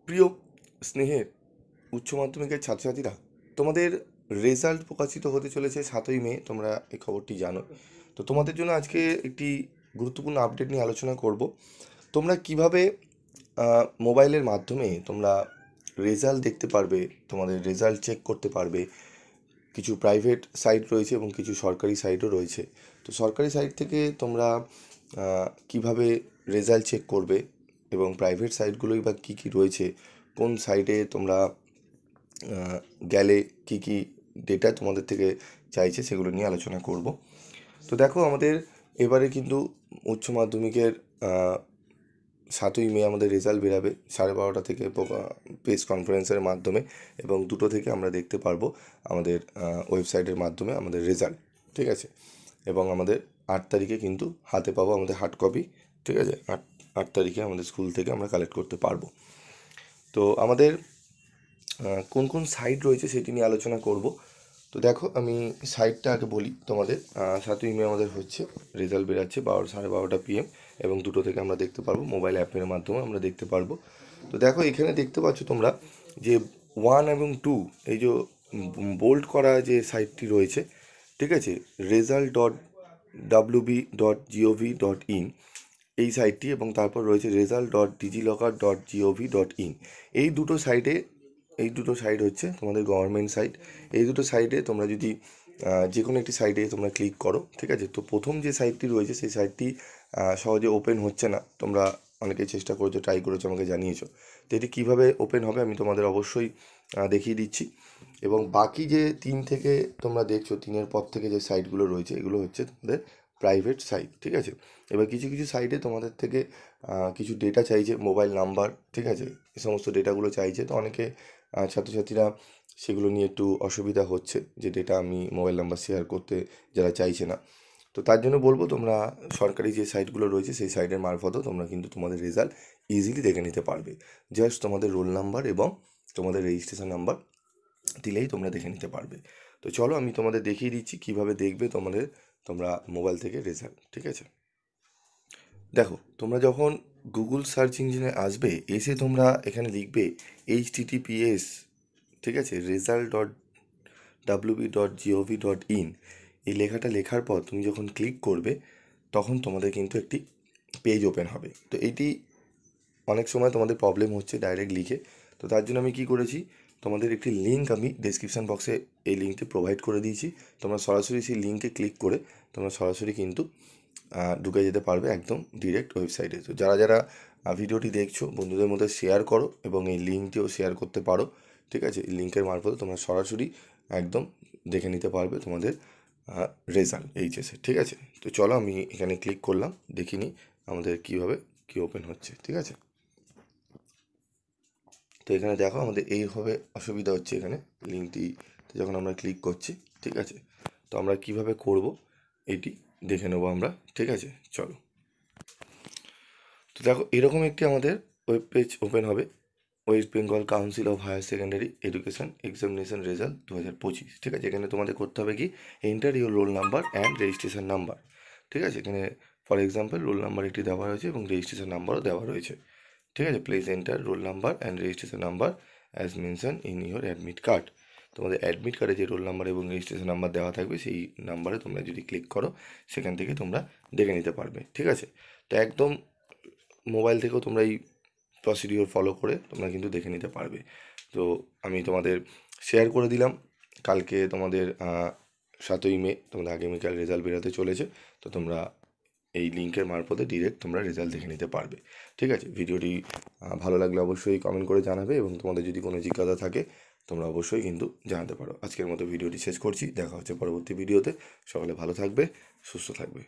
প্রিয় স্নেহের উচ্চ মাধ্যমিকের ছাত্রছাত্রীরা, তোমাদের রেজাল্ট প্রকাশিত হতে চলেছে 7ই মে। তোমরা এই খবরটি জানো। তো তোমাদের জন্য আজকে একটি গুরুত্বপূর্ণ আপডেট নিয়ে আলোচনা করব। তোমরা কিভাবে মোবাইলের মাধ্যমে তোমরা রেজাল্ট দেখতে পারবে, তোমাদের রেজাল্ট চেক করতে পারবে। কিছু প্রাইভেট সাইট রয়েছে এবং কিছু সরকারি সাইটও রয়েছে। তো সরকারি সাইট থেকে তোমরা কিভাবে রেজাল্ট চেক করবে এবং প্রাইভেট সাইটগুলোই বা কী কী রয়েছে, কোন সাইটে তোমরা গেলে কী কী ডেটা তোমাদের থেকে চাইছে, সেগুলো নিয়ে আলোচনা করব। তো দেখো, আমাদের এবারে কিন্তু উচ্চ মাধ্যমিকের 7ই মে আমাদের রেজাল্ট বেরাবে 12:30 থেকে প্রেস কনফারেন্সের মাধ্যমে, এবং 2টো থেকে আমরা দেখতে পারবো আমাদের ওয়েবসাইটের মাধ্যমে আমাদের রেজাল্ট। ঠিক আছে, এবং আমাদের 8 তারিখে কিন্তু হাতে পাবো আমাদের হার্ড কপি। ঠিক আছে, 8 তারিখে আমাদের স্কুল থেকে আমরা কালেক্ট করতে পারবো। তো আমাদের কোন কোন সাইট রয়েছে সেটি নিয়ে আলোচনা করব। তো দেখো, আমি সাইটটা আগে বলি তোমাদের। 7ই মে আমাদের হচ্ছে রেজাল্ট বেরাচ্ছে 12:30 PM, এবং 2টো থেকে আমরা দেখতে পারবো মোবাইল অ্যাপের মাধ্যমে আমরা দেখতে পারবো। তো দেখো, এখানে দেখতে পাচ্ছ তোমরা যে 1 এবং 2, এই যে বোল্ড করা যে সাইটটি রয়েছে, ঠিক আছে, result.wb.gov.in এই সাইটটি, এবং তারপর রয়েছে result.digilokar.gov.in। এই দুটো সাইট হচ্ছে তোমাদের গভর্নমেন্ট সাইট। এই দুটো সাইটে তোমরা যদি যে কোনো একটি সাইটে তোমরা ক্লিক করো, ঠিক আছে। তো প্রথম যে সাইটটি রয়েছে সেই সাইটটি সহজে ওপেন হচ্ছে না। তোমরা অনেকেই চেষ্টা করেছো, ট্রাই করেছো, আমাকে জানিয়েছো। তো এটি কীভাবে ওপেন হবে আমি তোমাদের অবশ্যই দেখিয়ে দিচ্ছি। এবং বাকি যে 3 থেকে তোমরা দেখছো, 3-এর পর থেকে যে সাইটগুলো রয়েছে, এগুলো হচ্ছে তোমাদের প্রাইভেট সাইট। ঠিক আছে, এবার কিছু কিছু সাইটে তোমাদের থেকে কিছু ডেটা চাইছে, মোবাইল নাম্বার, ঠিক আছে, এই সমস্ত ডেটাগুলো চাইছে। তো অনেকে ছাত্রছাত্রীরা সেগুলো নিয়ে একটু অসুবিধা হচ্ছে, যে ডেটা আমি মোবাইল নাম্বার শেয়ার করতে যারা চাইছে না। তো তার জন্য বলবো, তোমরা সরকারি যে সাইটগুলো রয়েছে সেই সাইটের মারফতও তোমরা কিন্তু তোমাদের রেজাল্ট ইজিলি দেখে নিতে পারবে। জাস্ট তোমাদের রোল নাম্বার এবং তোমাদের রেজিস্ট্রেশন নাম্বার দিলেই তোমরা দেখে নিতে পারবে। তো চলো, আমি তোমাদের দেখিয়ে দিচ্ছি কিভাবে দেখবে তোমরা মোবাইল থেকে রেজাল্ট। ঠিক আছে, দেখো, তোমরা যখন গুগল সার্চ ইঞ্জিনে আসবে, এসে তোমরা এখানে লিখবে https, ঠিক আছে, result.wb.gov.in। এই লেখাটা লেখার পর তুমি যখন ক্লিক করবে, তখন তোমাদের কিন্তু একটি পেজ ওপেন হবে। তো এইটি অনেক সময় তোমাদের প্রবলেম হচ্ছে ডাইরেক্ট লিখে। তো তার জন্য আমি কী করেছি, তোমাদের একটি লিঙ্ক আমি ডেসক্রিপশান বক্সে এই লিঙ্কটি প্রোভাইড করে দিয়েছি। তোমরা সরাসরি সেই লিঙ্কে ক্লিক করে তোমরা সরাসরি কিন্তু ঢুকে যেতে পারবে একদম ডিরেক্ট ওয়েবসাইটে। তো যারা যারা ভিডিওটি দেখছো, বন্ধুদের মধ্যে শেয়ার করো এবং এই লিঙ্কটিও শেয়ার করতে পারো। ঠিক আছে, এই লিঙ্কের মারফতে তোমরা সরাসরি একদম দেখে নিতে পারবে তোমাদের রেজাল্ট এইচএসে। ঠিক আছে, তো চলো, আমি এখানে ক্লিক করলাম, দেখিনি আমাদের কীভাবে কী ওপেন হচ্ছে। ঠিক আছে, তো এখানে দেখো আমাদের এইভাবে অসুবিধা হচ্ছে। এখানে লিঙ্কটিতে যখন আমরা ক্লিক করছি, ঠিক আছে, তো আমরা কিভাবে করব এটি দেখে নেবো আমরা। ঠিক আছে, চলো। তো দেখো, এরকম একটি আমাদের ওয়েব পেজ ওপেন হবে, West Bengal council of higher secondary education examination result 2025। ঠিক আছে, এখানে তোমাদের করতে হবে কি, enter your roll number and registration number. ঠিক আছে, এখানে ফর এক্সাম্পল রোল নাম্বার একটি দেওয়া রয়েছে এবং রেজিস্ট্রেশন নাম্বারও দেওয়া রয়েছে। ঠিক আছে, please enter role number and registration number as mention in your admit card. তোমাদের অ্যাডমিট কার্ডে যে রোল নাম্বার এবং রেজিস্ট্রেশন নাম্বার দেওয়া থাকবে, সেই নাম্বারে তোমরা যদি ক্লিক করো, সেখান থেকে তোমরা দেখে নিতে পারবে। ঠিক আছে, তো একদম মোবাইল থেকেও তোমরা এই প্রসিডিওর ফলো করে তোমরা কিন্তু দেখে নিতে পারবে। তো আমি তোমাদের শেয়ার করে দিলাম। কালকে তোমাদের 7ই মে তোমাদের আগামীকাল রেজাল্ট বেরোতে চলেছে। তো তোমরা এই লিঙ্কের মারফতে ডিরেক্ট তোমরা রেজাল্ট দেখে নিতে পারবে। ঠিক আছে, ভিডিওটি ভালো লাগলে অবশ্যই কমেন্ট করে জানাবে, এবং তোমাদের যদি কোনো জিজ্ঞাসা থাকে তোমরা অবশ্যই কিন্তু জানাতে পারো। আজকের মতো ভিডিওটি শেষ করছি, দেখা হচ্ছে পরবর্তী ভিডিওতে। সকলে ভালো থাকবে, সুস্থ থাকবে।